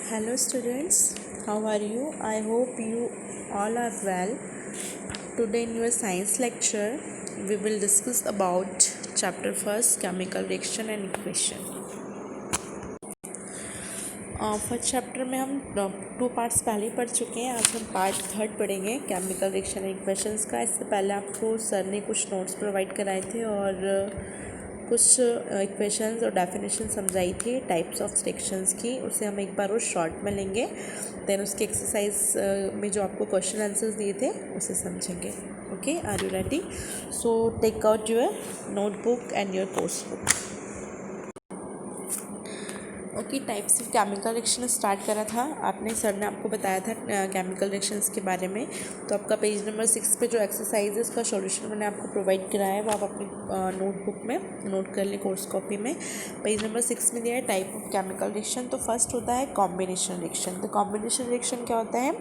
Hello students, how are you? I hope you all are well. Today in your science lecture, we will discuss about chapter first, chemical reaction and equation. First chapter में हम 2 parts पहले ही पढ़ चुके हैं। आज हम part 3 पढ़ेंगे chemical reaction and equations का। इससे पहले आपको सर ने कुछ नोट्स प्रोवाइड कराए थे और कुछ इक्वेशंस और डेफिनेशन समझाई थी टाइप्स ऑफ रिएक्शंस की। उसे हम एक बार वो शॉर्ट में लेंगे, देन उसके एक्सरसाइज में जो आपको क्वेश्चन आंसर्स दिए थे उसे समझेंगे। Okay, are you ready? So take out your notebook and your course book. Okay, types of chemical reaction start करा था आपने, सर ने आपको बताया था केमिकल रिएक्शंस के बारे में। तो आपका पेज नंबर 6 पे जो एक्सरसाइज है उसका सॉल्यूशन मैंने आपको प्रोवाइड कराया है, वो आप अपनी नोटबुक में नोट कर लें, कोर्स कॉपी में। पेज नंबर 6 में दिया है टाइप ऑफ केमिकल रिएक्शन। तो फर्स्ट होता है कॉम्बिनेशन रिएक्शन। तो कॉम्बिनेशन रिएक्शन क्या होता है?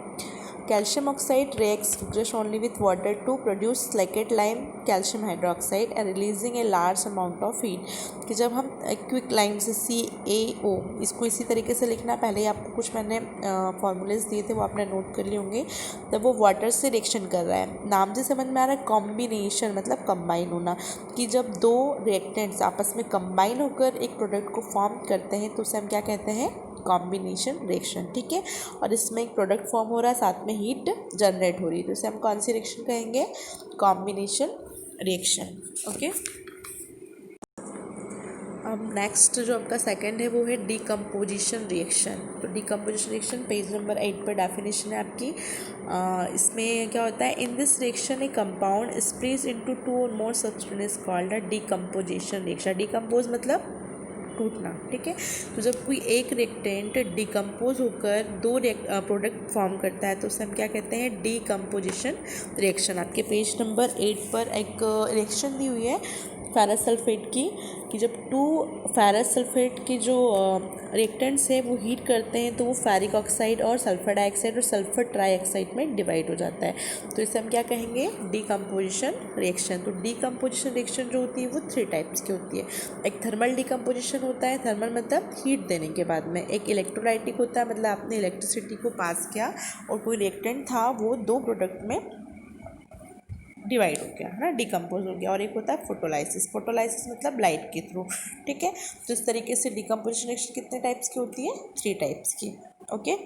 Calcium oxide reacts just only with water to produce slaked lime calcium hydroxide and releasing a large amount of heat। कि जब हम क्विक लाइम से CaO, इसको इसी तरीके से लिखना, पहले ही आपको कुछ मैंने फॉर्मूलेज दिए थे वो आपने नोट कर लिए होंगे। तब वो वाटर से रिएक्शन कर रहा है, नाम से समझ में आ रहा है। कॉम्बिनेशन मतलब कंबाइन होना, कि जब दो रिएक्टेंट्स आपस में कंबाइन होकर एक प्रोडक्ट को फॉर्म करते हैं तो उसे हम क्या कहते हैं? Combination reaction. ठीक है, और इसमें एक प्रोडक्ट फॉर्म हो रहा है, साथ में हीट जनरेट हो रही है, तो इसे हम कौन सी रिएक्शन कहेंगे? Combination reaction. ओके, अब नेक्स्ट जो आपका सेकंड है वो है डीकम्पोजिशन रिएक्शन। तो डीकम्पोजिशन रिएक्शन पेज नंबर 8 पर डेफिनेशन है आपकी। इसमें क्या होता है? In this reaction A compound splits into 2 और more substance called a decomposition reaction. Decompose मतलब टूटना। ठीक है, तो जब कोई एक रिएक्टेंट डिकम्पोज होकर दो प्रोडक्ट फॉर्म करता है तो उसे हम क्या कहते हैं? Decomposition reaction. आपके पेज नंबर 8 पर एक रिएक्शन दी हुई है फेरस सल्फेट की, कि जब 2 फेरस सल्फेट के जो रिएक्टेंट्स है वो हीट करते हैं तो वो फेरिक ऑक्साइड और सल्फर डाइऑक्साइड और सल्फर ट्राईऑक्साइड में डिवाइड हो जाता है। तो इसे हम क्या कहेंगे? Decomposition reaction. तो डीकम्पोजिशन रिएक्शन जो होती है वो 3 टाइप्स की होती है। एक थर्मल डीकम्पोजिशन होता है, थर्मल मतलब हीट देने के बाद में। एक इलेक्ट्रोलाइटिक होता है, मतलब आपने इलेक्ट्रिसिटी को पास किया और कोई रिएक्टेंट था वो 2 प्रोडक्ट में डिवाइड हो गया, है ना, डिकम्पोज हो गया। और एक होता है फोटोलाइसिस। फोटोलाइसिस मतलब लाइट के थ्रू। ठीक है, तो इस तरीके से डीकम्पोजिशन रिएक्शन कितने टाइप्स की होती है? 3 टाइप्स की। ओके,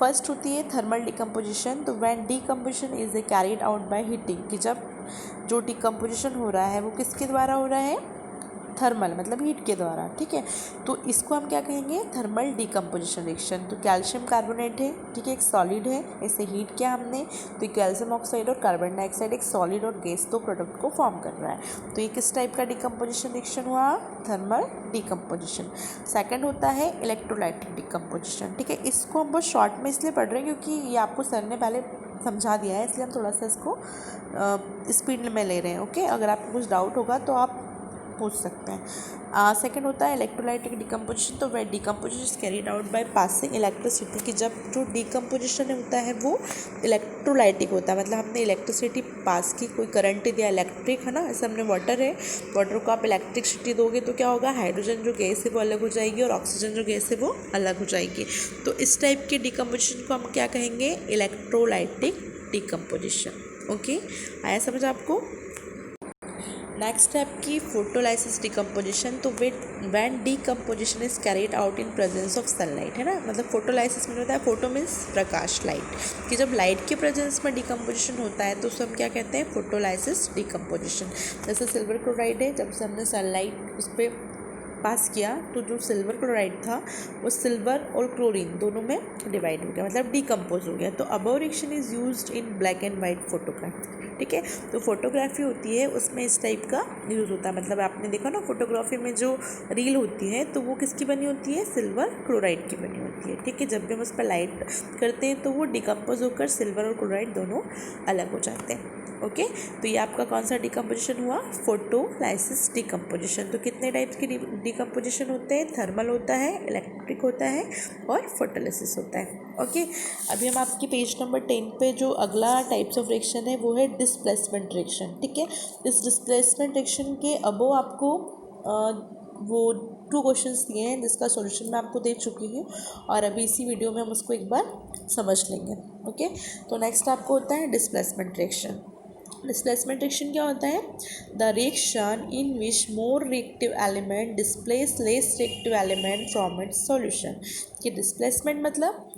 फर्स्ट होती है थर्मल डीकम्पोजिशन। तो when decomposition is a carried out by heating, कि जब जो डीकम्पोजिशन हो रहा है वो किसके द्वारा हो रहा है? थर्मल मतलब हीट के द्वारा। ठीक है, तो इसको हम क्या कहेंगे? Thermal decomposition reaction. तो कैल्शियम कार्बोनेट है, ठीक है, एक सॉलिड है, इसे हीट किया हमने तो कैल्शियम ऑक्साइड और कार्बन डाइऑक्साइड एक सॉलिड और गैस दो प्रोडक्ट को फॉर्म कर रहा है। तो ये किस टाइप का डीकम्पोजिशन रिएक्शन हुआ? Thermal decomposition. सेकेंड होता है इलेक्ट्रोलाइटिक डीकम्पोजिशन। ठीक है, इसको हम बहुत शॉर्ट में इसलिए पढ़ रहे हैं क्योंकि ये आपको सर ने पहले समझा दिया है, इसलिए हम थोड़ा सा इसको स्पीड में ले रहे हैं। ओके, अगर आपको कुछ डाउट होगा तो आप पूछ सकते हैं। सेकेंड होता है इलेक्ट्रोलाइटिक डीकम्पोजिशन। तो वह decomposition is carried out by passing electricity, कि जब जो डीकम्पोजिशन होता है वो इलेक्ट्रोलाइटिक होता है, मतलब हमने इलेक्ट्रिसिटी पास की, कोई करंट दिया, इलेक्ट्रिक है ना। ऐसे हमने वाटर है, वाटर को आप इलेक्ट्रिसिटी दोगे तो क्या होगा? हाइड्रोजन जो गैस है वो अलग हो जाएगी और ऑक्सीजन जो गैस है वो अलग हो जाएगी। तो इस टाइप के डीकम्पोजिशन को हम क्या कहेंगे? Electrolytic decomposition. ओके, आया समझ आपको? नेक्स्ट है आपकी फोटोलाइसिस डीकम्पोजिशन। तो when decomposition is carried out in presence of sunlight, है ना, मतलब फोटोलाइसिस में होता है, फोटो मीन्स प्रकाश, लाइट, कि जब लाइट के प्रेजेंस में डीकम्पोजिशन होता है तो उसे हम क्या कहते हैं? Photolysis decomposition. जैसे सिल्वर क्लोराइड है, जब से हमने सनलाइट उस पर पास किया तो जो सिल्वर क्लोराइड था वो सिल्वर और क्लोरीन दोनों में डिवाइड हो गया, मतलब डीकम्पोज हो गया। तो above reaction is used in black and white photography. ठीक है, तो फोटोग्राफी होती है उसमें इस टाइप का यूज़ होता है। मतलब आपने देखा ना, फोटोग्राफी में जो रील होती है तो वो किसकी बनी होती है? सिल्वर क्लोराइड की बनी होती है। ठीक है, जब भी हम उस पर लाइट करते हैं तो वो डिकम्पोज होकर सिल्वर और क्लोराइड दोनों अलग हो जाते हैं। ओके, तो ये आपका कौन सा डीकम्पोजिशन हुआ? Photolysis decomposition. तो कितने टाइप्स की डीकम्पोजिशन होते हैं? थर्मल होता है, इलेक्ट्रिक होता है और फोटोलाइसिस होता है। ओके, अभी हम आपके पेज नंबर 10 पे जो अगला टाइप्स ऑफ रिएक्शन है वो है डिस्प्लेसमेंट रिएक्शन। ठीक है, इस डिस्प्लेसमेंट रिएक्शन के अबो आपको वो 2 क्वेश्चंस दिए हैं जिसका सॉल्यूशन मैं आपको दे चुकी हूँ, और अभी इसी वीडियो में हम उसको एक बार समझ लेंगे। ओके, तो नेक्स्ट आपको होता है डिस्प्लेसमेंट रिएक्शन। डिस्प्लेसमेंट रिएक्शन क्या होता है? The reaction in which more reactive element displace less reactive element from its solution. कि डिस्प्लेसमेंट मतलब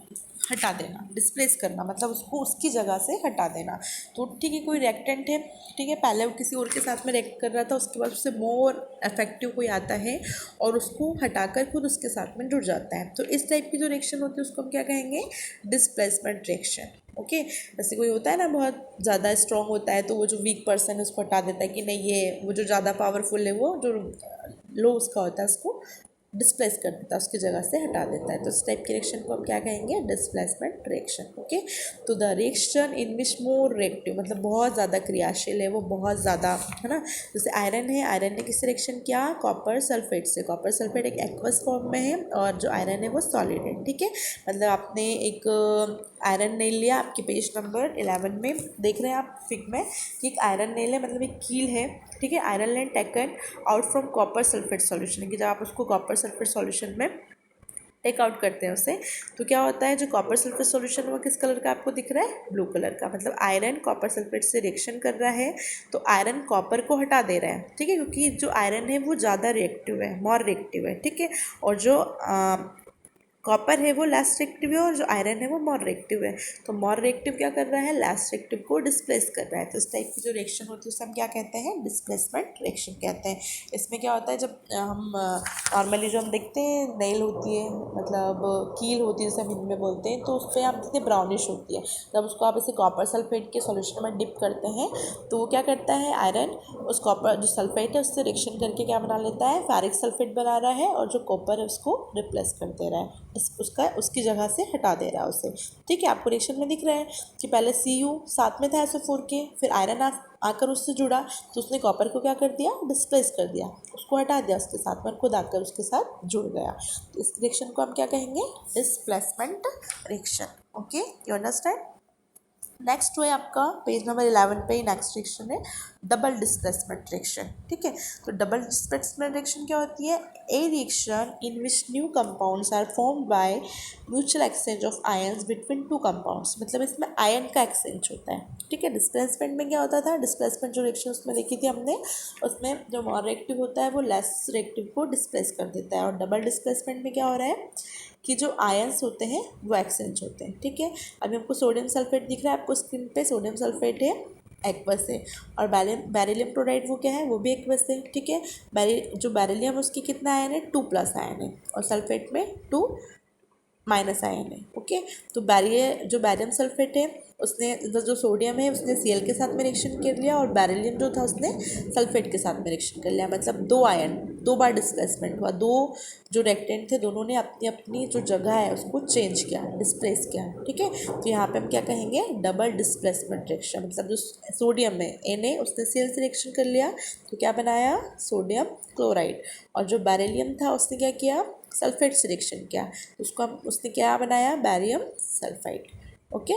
हटा देना, डिस्प्लेस करना मतलब उसको उसकी जगह से हटा देना। तो ठीक है, कोई रिएक्टेंट है, ठीक है, पहले वो किसी और के साथ में रिएक्ट कर रहा था, उसके बाद उससे मोर इफेक्टिव कोई आता है और उसको हटाकर खुद उसके साथ में जुड़ जाता है। तो इस टाइप की जो रिएक्शन होती है उसको हम क्या कहेंगे? Displacement reaction. ओके, जैसे कोई होता है ना बहुत ज़्यादा स्ट्रॉन्ग होता है तो वो जो वीक पर्सन है उसको हटा देता है कि नहीं, ये वो जो ज़्यादा पावरफुल है वो जो लो उसका होता है उसको डिस्प्लेस कर देता है, उसकी जगह से हटा देता है। तो इस टाइप की रिएक्शन को हम क्या कहेंगे? Displacement reaction. ओके, तो the reaction in which more reactive मतलब बहुत ज़्यादा क्रियाशील है, वो बहुत ज़्यादा, है ना। जैसे आयरन है, आयरन ने किससे रिएक्शन किया? कॉपर सल्फेट से। कॉपर सल्फेट एक एक्वस फॉर्म में है और जो आयरन है वो सॉलिड है। ठीक है, मतलब आपने एक आयरन नेल लिया, आपके पेज नंबर 11 में देख रहे हैं आप फिग में कि एक आयरन नेल है, मतलब एक कील है। ठीक है, iron nail taken out from copper sulphate solution, कि जब आप उसको कॉपर सल्फेट सॉल्यूशन में टेक आउट करते हैं उसे, तो क्या होता है? जो कॉपर सल्फेट सॉल्यूशन वो किस कलर का आपको दिख रहा है? ब्लू कलर का। मतलब आयरन कॉपर सल्फेट से रिएक्शन कर रहा है तो आयरन कॉपर को हटा दे रहा है। ठीक है, क्योंकि जो आयरन है वो ज़्यादा रिएक्टिव है, मोर रिएक्टिव है। ठीक है, और जो कॉपर है वो लेस रिएक्टिव है और जो आयरन है वो मोर रिएक्टिव है। तो मोर रिएक्टिव क्या कर रहा है? लेस रिएक्टिव को डिस्प्लेस कर रहा है। तो इस टाइप की जो रिएक्शन होती है उसे हम क्या कहते हैं? डिस्प्लेसमेंट रिएक्शन कहते हैं। इसमें क्या होता है, जब हम नॉर्मली जो हम देखते हैं नेल होती है, मतलब कील होती है जैसे हम हिंदी में बोलते हैं, तो उस पर आप देखते हैं ब्राउनिश होती है। जब उसको आप ऐसे कॉपर सल्फेट के सॉल्यूशन में डिप करते हैं तो वो क्या करता है? आयरन उस कॉपर जो सल्फेट है उससे रिएक्शन करके क्या बना लेता है? फेरिक सल्फेट बना रहा है, और जो कॉपर है उसको रिप्लेस कर दे रहा है, उसकी जगह से हटा दे रहा है उसे। ठीक है, आपको रिएक्शन में दिख रहा है कि पहले Cu साथ में था SO4 के, फिर आयरन आकर उससे जुड़ा तो उसने कॉपर को क्या कर दिया? डिस्प्लेस कर दिया, उसको हटा दिया उसके साथ में, खुद आकर उसके साथ जुड़ गया। तो इस रिएक्शन को हम क्या कहेंगे? Displacement reaction. Okay, you understand. Next है आपका पेज नंबर 11 पे नेक्स्ट रिएक्शन है डबल डिस्प्लेसमेंट रिएक्शन। ठीक है, तो डबल डिस्प्लेसमेंट रिएक्शन क्या होती है? A reaction in which new compounds are formed by mutual exchange of ions between two compounds. मतलब इसमें आयन का एक्सचेंज होता है। ठीक है, डिस्प्लेसमेंट में क्या होता था? डिस्प्लेसमेंट जो रिएक्शन उसमें देखी थी हमने, उसमें जो मोर रिएक्टिव होता है वो लेस रिएक्टिव को डिस्प्लेस कर देता है, और डबल डिस्प्लेसमेंट में क्या हो रहा है कि जो आयंस होते हैं वो एक्सचेंज होते हैं। ठीक है, अभी हमको सोडियम सल्फेट दिख रहा है आपको स्क्रीन पे, सोडियम सल्फेट है एक्वस है, और बेरिलियम क्लोराइड वो क्या है? वो भी एक्वस है। ठीक है, जो बेरिलियम उसकी कितना आयन है? 2+ आयन है, और सल्फेट में 2- आयन है। ओके, तो जो बैरियम सल्फेट है उसने जो सोडियम है उसने Cl के साथ में रिएक्शन कर लिया, और बेरिलियम जो था उसने सल्फेट के साथ में रिएक्शन कर लिया। मतलब 2 आयन, 2 बार डिस्प्लेसमेंट हुआ। दो जो रिएक्टेंट थे दोनों ने अपनी अपनी जो जगह है उसको चेंज किया, डिस्प्लेस किया। ठीक है, तो यहाँ पे हम क्या कहेंगे? Double displacement reaction. मतलब जो सोडियम है Na उसने Cl से रिएक्शन कर लिया तो क्या बनाया? Sodium chloride. और जो बेरिलियम था उसने क्या किया? सल्फेट से रिएक्शन किया, उसको हम उसने क्या बनाया? Barium sulphide. ओके,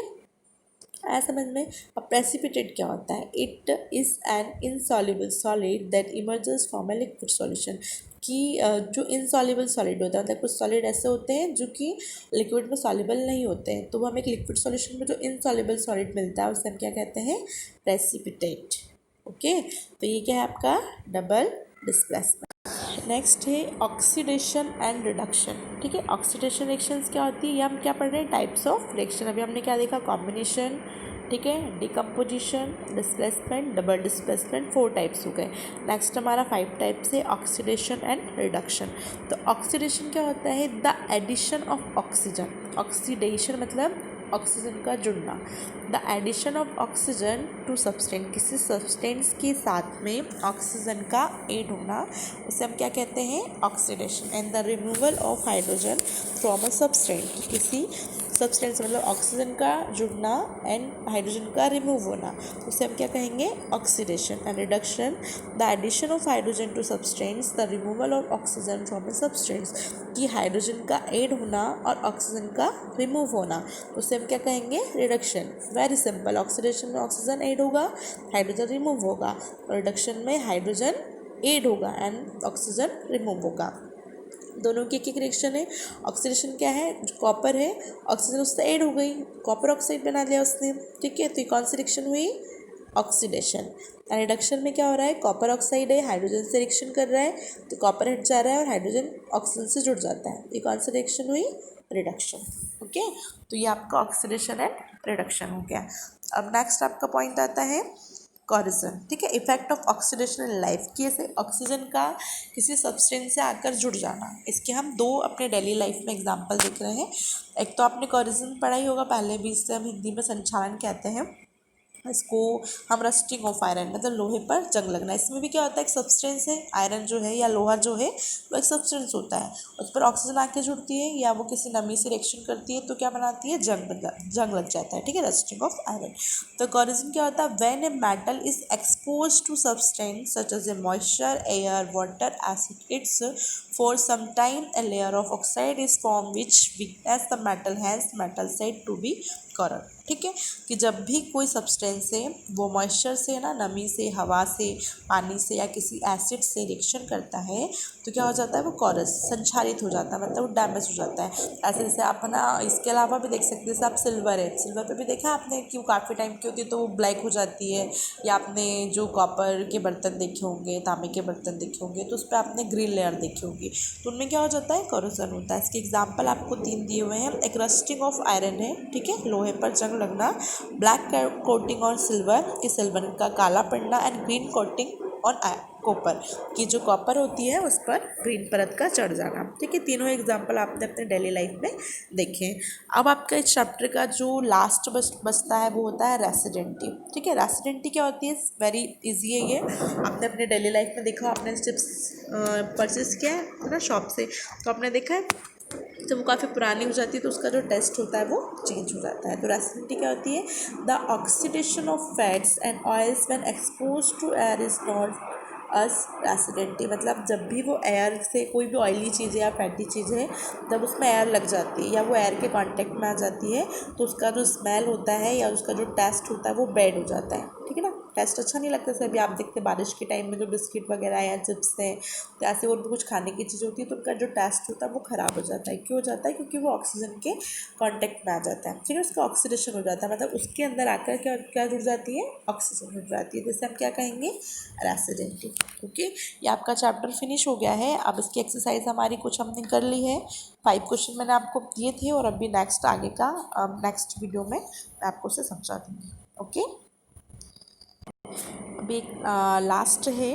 आया समझ में। अब प्रेसिपिटेट क्या होता है? It is an insoluble solid that emerges from a liquid solution. कि जो इनसॉल्युबल सॉलिड होता है, मतलब कुछ सॉलिड ऐसे होते हैं जो कि लिक्विड में सॉल्युबल नहीं होते हैं, तो वो हमें एक लिक्विड सॉल्यूशन में जो इनसॉल्युबल सॉलिड मिलता है उसे हम क्या कहते हैं? प्रेसिपिटेट। ओके, तो ये क्या है आपका? Double displacement. नेक्स्ट है ऑक्सीडेशन एंड रिडक्शन। ठीक है, ऑक्सीडेशन रिएक्शंस क्या होती है? ये हम क्या पढ़ रहे हैं? Types of reaction. अभी हमने क्या देखा? कॉम्बिनेशन, ठीक है, decomposition, displacement, double displacement, 4 types हो गए। नेक्स्ट हमारा 5 टाइप्स है ऑक्सीडेशन एंड रिडक्शन। तो ऑक्सीडेशन क्या होता है? The addition of oxygen. Oxidation मतलब ऑक्सीजन का जुड़ना। The addition of oxygen to substance, किसी सब्सटेंस के साथ में ऑक्सीजन का ऐड होना, उसे हम क्या कहते हैं? Oxidation. And the removal of hydrogen from a substance, किसी सब्सटेंस मतलब ऑक्सीजन का जुड़ना एंड हाइड्रोजन का रिमूव होना, उसे हम क्या कहेंगे? Oxidation. And reduction, the addition of hydrogen to substance, the removal of oxygen from a substance, कि हाइड्रोजन का ऐड होना और ऑक्सीजन का रिमूव होना, उसे हम क्या कहेंगे? रिडक्शन। वेरी सिंपल, ऑक्सीडेशन में ऑक्सीजन ऐड होगा, हाइड्रोजन रिमूव होगा, और रिडक्शन में हाइड्रोजन एड होगा एंड ऑक्सीजन रिमूव होगा। दोनों की एक एक रिएक्शन है। ऑक्सीडेशन क्या है, जो कॉपर है ऑक्सीजन उससे ऐड हो गई, कॉपर ऑक्साइड बना लिया उसने, ठीक है। तो ये कौन सी रिएक्शन हुई, ऑक्सीडेशन। एंड रिडक्शन में क्या हो रहा है, कॉपर ऑक्साइड है हाइड्रोजन से रिएक्शन कर रहा है, तो कॉपर हट जा रहा है और हाइड्रोजन ऑक्सीजन से जुड़ जाता है। ये कौन सी रिएक्शन हुई, रिडक्शन। ओके, तो ये आपका ऑक्सीडेशन एंड रिडक्शन हो गया। अब नेक्स्ट आपका पॉइंट आता है कॉरिजन, ठीक है। Effect of oxidation in life, कि ऐसे ऑक्सीजन का किसी सब्सटेंस से आकर जुड़ जाना। इसके हम दो अपने डेली लाइफ में एग्जांपल देख रहे हैं। एक तो आपने कॉरिजन पढ़ा ही होगा पहले भी, इससे हम हिंदी में संचालन कहते हैं इसको हम, रस्टिंग ऑफ आयरन मतलब लोहे पर जंग लगना। इसमें भी क्या होता है, एक सब्सटेंस है, आयरन जो है या लोहा जो है वो एक सब्सटेंस होता है, उस पर ऑक्सीजन आके जुड़ती है या वो किसी नमी से रिएक्शन करती है तो क्या बनाती है, जंग लग जाता है, ठीक है, रस्टिंग ऑफ आयरन। तो कॉरिजन क्या होता है, when a metal is expose to substance such as a moisture, air, water, acid, it's for some time a layer of oxide is formed which weakness the metal, hence metal said to be corrode, ठीक है। कि जब भी कोई substance है वो moisture से ना, नमी से, हवा से, पानी से या किसी एसिड से रिएक्शन करता है तो क्या हो जाता है, वो कॉरस, संक्षारित हो जाता है, मतलब वो डैमेज हो जाता है। ऐसे जैसे आप ना इसके अलावा भी देख सकते हैं, जैसे आप सिल्वर है, सिल्वर पे भी देखा आपने कि वो काफ़ी टाइम की होती है तो वो ब्लैक हो जाती है, या आपने जो कॉपर के बर्तन देखे होंगे, तांबे के बर्तन देखे होंगे तो उस पर आपने ग्रीन लेयर देखी होगी, तो उनमें क्या हो जाता है, कॉरोजन होता है। इसके एग्जाम्पल आपको 3 दिए हुए हैं। एक रस्टिंग ऑफ आयरन है, ठीक है, लोहे पर जंग लगना, ब्लैक कोटिंग ऑन सिल्वर कि सिल्वर का काला पड़ना, and green coating on copper की जो कॉपर होती है उस पर ग्रीन परत का चढ़ जाना, ठीक है। तीनों एग्जाम्पल आपने अपने डेली लाइफ में देखे। अब आपका इस चैप्टर का जो लास्ट बचता है वो होता है रेसिडेंटी, ठीक है। रेसिडेंटी क्या होती है, वेरी इजी है ये, आपने अपने डेली लाइफ में देखा, आपने चिप्स परचेज किया है ना शॉप से, तो आपने देखा है जब वो काफ़ी पुरानी हो जाती है तो उसका जो टेस्ट होता है वो चेंज हो जाता है। तो रेसिडिटी क्या होती है, the oxidation of fats and oils when exposed to air is known as रेसिडेंटी, मतलब जब भी वो एयर से कोई भी ऑयली चीज़ है या फैटी चीज़ है जब उसमें एयर लग जाती है या वो एयर के कांटेक्ट में आ जाती है तो उसका जो स्मेल होता है या उसका जो टेस्ट होता है वो बैड हो जाता है, ठीक है ना। टेस्ट अच्छा नहीं लगता। जैसे अभी आप देखते हैं बारिश के टाइम में जो बिस्किट वगैरह या चिप्स हैं तो ऐसे और भी कुछ खाने की चीज़ होती है तो उनका जो टेस्ट होता है वो ख़राब हो जाता है। क्यों हो जाता है, क्योंकि वो ऑक्सीजन के कांटेक्ट में आ जाता है, ठीक है, उसका ऑक्सीडेशन हो जाता है, मतलब उसके अंदर आकर क्या क्या जुड़ जाती है, ऑक्सीजन जुड़ जाती है, जैसे हम क्या कहेंगे, रेसिडेंटी। ओके, ये आपका चैप्टर फिनिश हो गया है। अब इसकी एक्सरसाइज हमारी कुछ हमने कर ली है, 5 क्वेश्चन मैंने आपको दिए थे और अभी नेक्स्ट आगे का नेक्स्ट वीडियो में मैं आपको उसे समझा दूँगी। ओके, अभी लास्ट है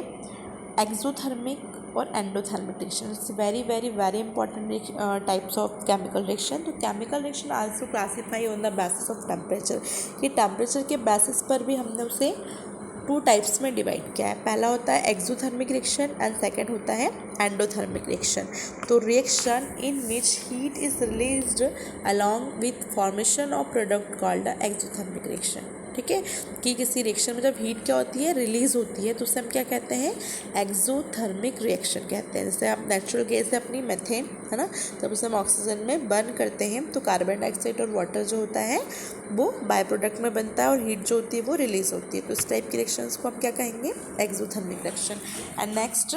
एक्सोथर्मिक और endothermic reaction. It's very very very important types of chemical reaction. तो chemical reaction also classify on the basis of temperature, कि टेम्परेचर के बेसिस पर भी हमने उसे 2 टाइप्स में डिवाइड किया है। पहला होता है एक्सोथर्मिक रिएक्शन एंड सेकेंड होता है एंडोथर्मिक रिएक्शन। तो reaction in which heat is released along with formation of product called exothermic reaction, ठीक है। कि किसी रिएक्शन में जब हीट क्या होती है, रिलीज होती है तो उसे हम क्या कहते हैं, एक्सोथर्मिक रिएक्शन कहते हैं। जैसे आप नेचुरल गैस है अपनी मेथेन, है ना, जब उसे हम ऑक्सीजन में बर्न करते हैं तो कार्बन डाइऑक्साइड और वाटर जो होता है वो बाय प्रोडक्ट में बनता है और हीट जो होती है वो रिलीज होती है। तो इस टाइप की रिएक्शंस को हम क्या कहेंगे, एक्सोथर्मिक रिएक्शन। And next